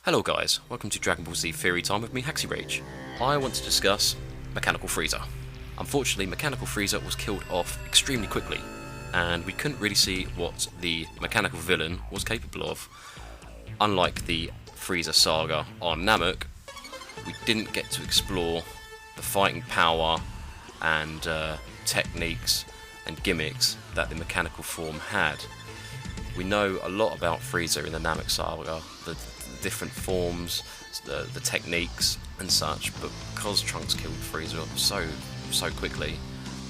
Hello guys, welcome to Dragon Ball Z Theory Time with me, Rage. I want to discuss Mechanical Frieza. Unfortunately, Mechanical Frieza was killed off extremely quickly, and we couldn't really see what the mechanical villain was capable of. Unlike the Frieza saga on Namek, we didn't get to explore the fighting power and techniques and gimmicks that the mechanical form had. We know a lot about Frieza in the Namek saga, the different forms, the techniques and such, but because Trunks killed Frieza so quickly,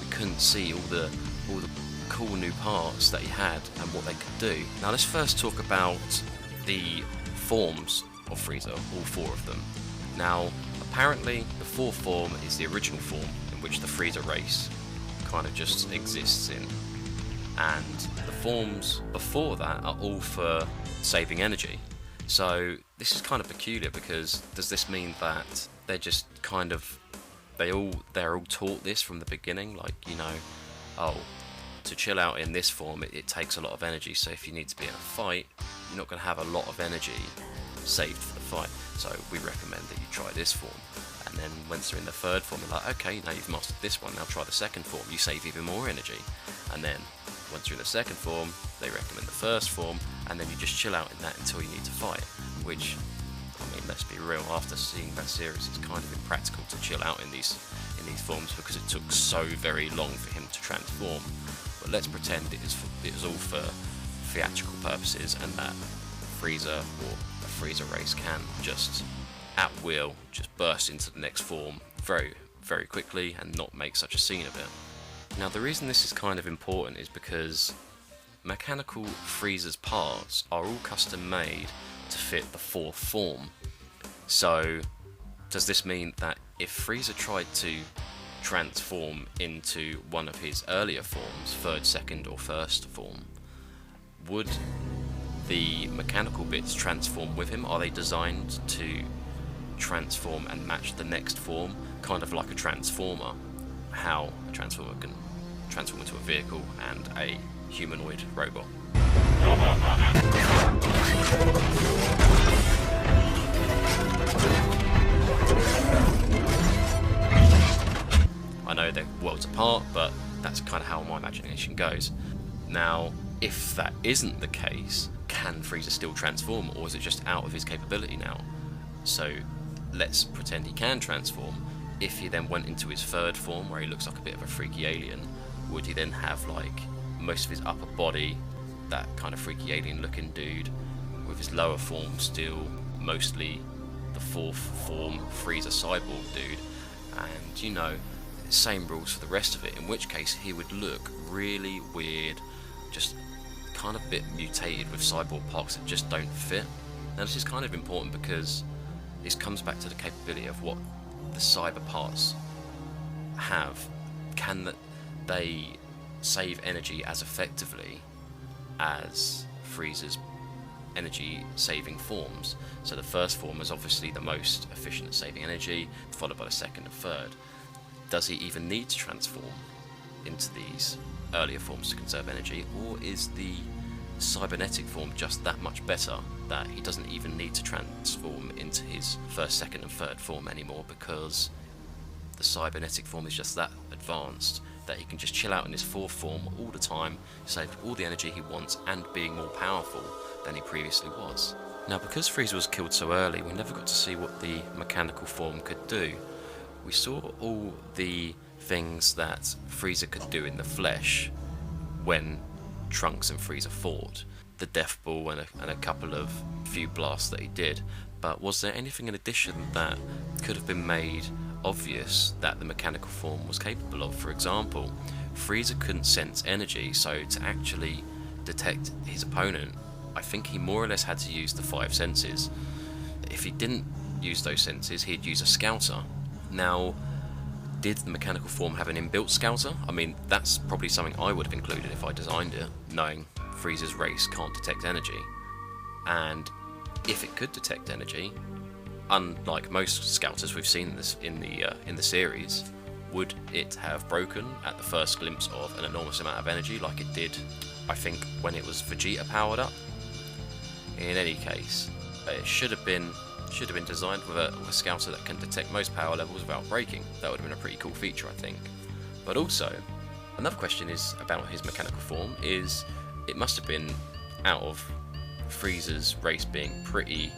we couldn't see all the cool new parts that he had and what they could do. Now let's first talk about the forms of Frieza, all four of them. Now apparently the fourth form is the original form in which the Frieza race kind of just exists in, and the forms before that are all for saving energy. So this is kind of peculiar, because does this mean that they're just kind of they're all taught this from the beginning, like, you know, oh, to chill out in this form it takes a lot of energy, so if you need to be in a fight you're not going to have a lot of energy saved for the fight, so we recommend that you try this form. And then once they're in the third form, they're like, okay, now you've mastered this one, now try the second form, you save even more energy. And then once you're in the second form, they recommend the first form, and then you just chill out in that until you need to fight. Which, I mean, let's be real, after seeing that series, it's kind of impractical to chill out in these forms, because it took so very long for him to transform. But let's pretend it was all for theatrical purposes, and that Frieza, or the Frieza race, can just at will just burst into the next form very, very quickly and not make such a scene of it. Now the reason this is kind of important is because Mechanical Frieza's parts are all custom made to fit the fourth form. So does this mean that if Frieza tried to transform into one of his earlier forms, third, second or first form, would the mechanical bits transform with him? Are they designed to transform and match the next form, kind of like a transformer, how a transformer can transform into a vehicle and a humanoid robot? I know they're worlds apart, but that's kind of how my imagination goes. Now, if that isn't the case, can Frieza still transform, or is it just out of his capability now? So let's pretend he can transform. If he then went into his third form, where he looks like a bit of a freaky alien, would he then have like most of his upper body, that kind of freaky alien looking dude, with his lower form still mostly the fourth form Frieza cyborg dude? And, you know, same rules for the rest of it, in which case he would look really weird, just kind of a bit mutated with cyborg parts that just don't fit. Now this is kind of important because this comes back to the capability of what the cyber parts have. Can they save energy as effectively as Frieza's energy saving forms? So the first form is obviously the most efficient at saving energy, followed by the second and third. Does he even need to transform into these earlier forms to conserve energy, or is the cybernetic form just that much better that he doesn't even need to transform into his first, second and third form anymore, because the cybernetic form is just that advanced that he can just chill out in his fourth form all the time, save all the energy he wants, and being more powerful than he previously was. Now because Frieza was killed so early, we never got to see what the mechanical form could do. We saw all the things that Frieza could do in the flesh when Trunks and Frieza fought, the death ball and a couple of few blasts that he did, but was there anything in addition that could have been made obvious that the mechanical form was capable of? For example, Frieza couldn't sense energy, so to actually detect his opponent, I think he more or less had to use the five senses. If he didn't use those senses, he'd use a scouter. Now, did the mechanical form have an inbuilt scouter? I mean, that's probably something I would have included if I designed it, knowing Frieza's race can't detect energy. And if it could detect energy, unlike most scouters we've seen in the series, would it have broken at the first glimpse of an enormous amount of energy like it did, I think, when it was Vegeta powered up? in any case, it should have been designed with a scouter that can detect most power levels without breaking. That would have been a pretty cool feature, I think. But also, another question is about his mechanical form. Is it must have been out of Frieza's race being pretty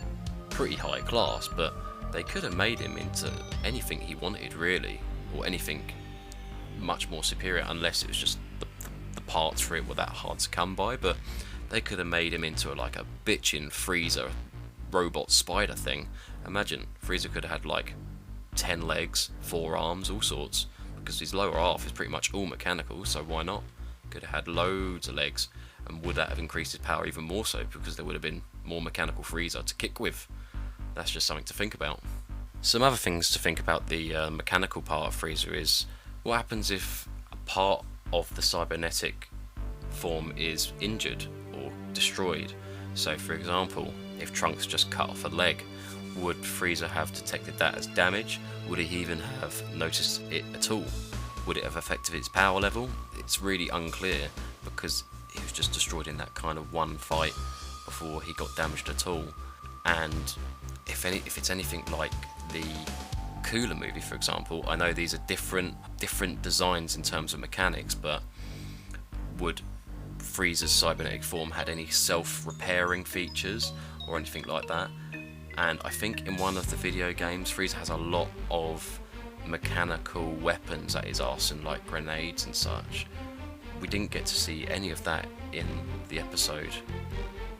high class, but they could have made him into anything he wanted, really, or anything much more superior, unless it was just the parts for it were that hard to come by. But they could have made him into like a bitchin' Frieza robot spider thing. Imagine Frieza could have had like 10 legs, 4 arms, all sorts, because his lower half is pretty much all mechanical, so why not? Could have had loads of legs, and would that have increased his power even more so, because there would have been more mechanical Frieza to kick with. That's just something to think about. Some other things to think about the mechanical part of Frieza is, what happens if a part of the cybernetic form is injured or destroyed? So for example, if Trunks just cut off a leg, would Frieza have detected that as damage? Would he even have noticed it at all? Would it have affected its power level? It's really unclear, because he was just destroyed in that kind of one fight before he got damaged at all. And if it's anything like the Cooler movie, for example, I know these are different designs in terms of mechanics, but would Frieza's cybernetic form had any self-repairing features or anything like that? And I think in one of the video games, Frieza has a lot of mechanical weapons at his arsenal, like grenades and such. We didn't get to see any of that in the episode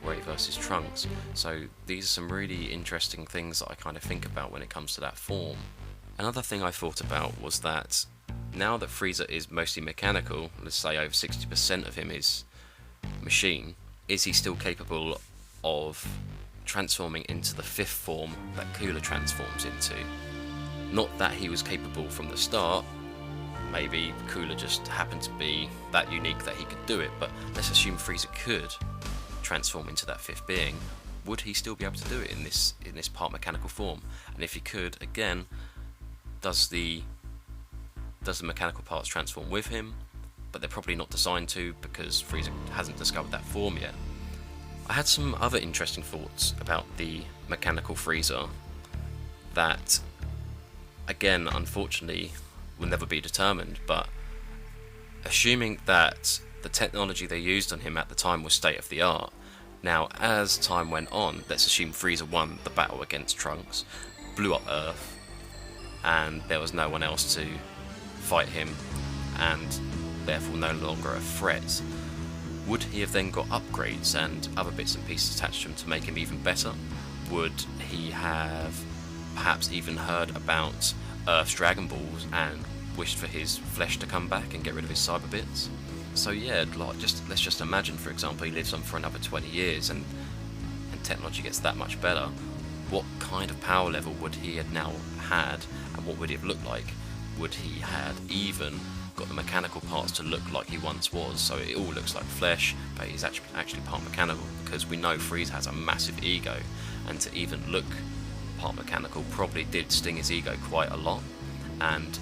Ray versus Trunks, so these are some really interesting things that I kind of think about when it comes to that form. Another thing I thought about was that now that Frieza is mostly mechanical, let's say over 60% of him is machine, is he still capable of transforming into the 5th form that Cooler transforms into? Not that he was capable from the start, maybe Cooler just happened to be that unique that he could do it, but let's assume Frieza could transform into that 5th being. Would he still be able to do it in this part mechanical form? And if he could, again, does the mechanical parts transform with him? But they're probably not designed to, because Frieza hasn't discovered that form yet. I had some other interesting thoughts about the mechanical Frieza that, again, unfortunately, will never be determined, but assuming that the technology they used on him at the time was state of the art. Now, as time went on, let's assume Frieza won the battle against Trunks, blew up Earth, and there was no one else to fight him, and therefore no longer a threat. Would he have then got upgrades and other bits and pieces attached to him to make him even better? Would he have perhaps even heard about Earth's Dragon Balls and wished for his flesh to come back and get rid of his cyber bits? So yeah, like let's just imagine, for example, he lives on for another 20 years and technology gets that much better. What kind of power level would he have now had, and what would it have looked like? Would he have even got the mechanical parts to look like he once was, so it all looks like flesh, but he's actually part mechanical? Because we know Frieza has a massive ego, and to even look part mechanical probably did sting his ego quite a lot. And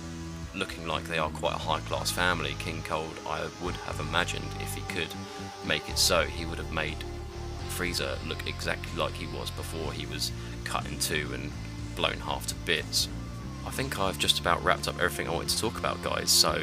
looking like they are quite a high-class family, King Cold, I would have imagined if he could make it so, he would have made Frieza look exactly like he was before he was cut in two and blown half to bits. I think I've just about wrapped up everything I wanted to talk about, guys, so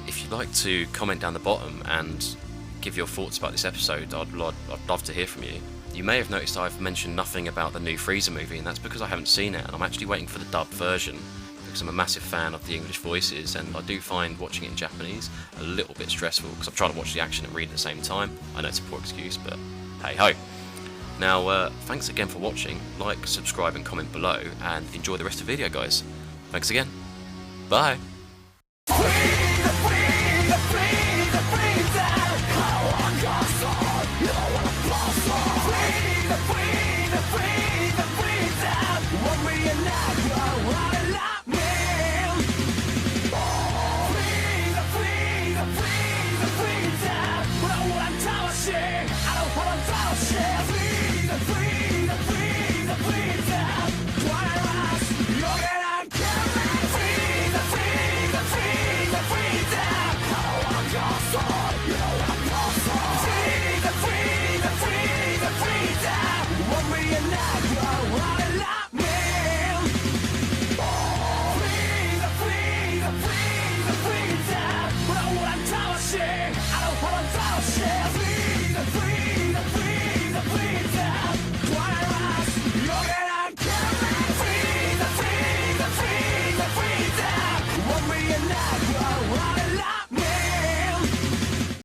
if you'd like to comment down the bottom and give your thoughts about this episode, I'd love to hear from you. You may have noticed I've mentioned nothing about the new Frieza movie, and that's because I haven't seen it, and I'm actually waiting for the dubbed version, because I'm a massive fan of the English voices, and I do find watching it in Japanese a little bit stressful, because I'm trying to watch the action and read at the same time. I know it's a poor excuse, but hey ho. Now, thanks again for watching. Like, subscribe and comment below, and enjoy the rest of the video, guys. Thanks again. Bye. Free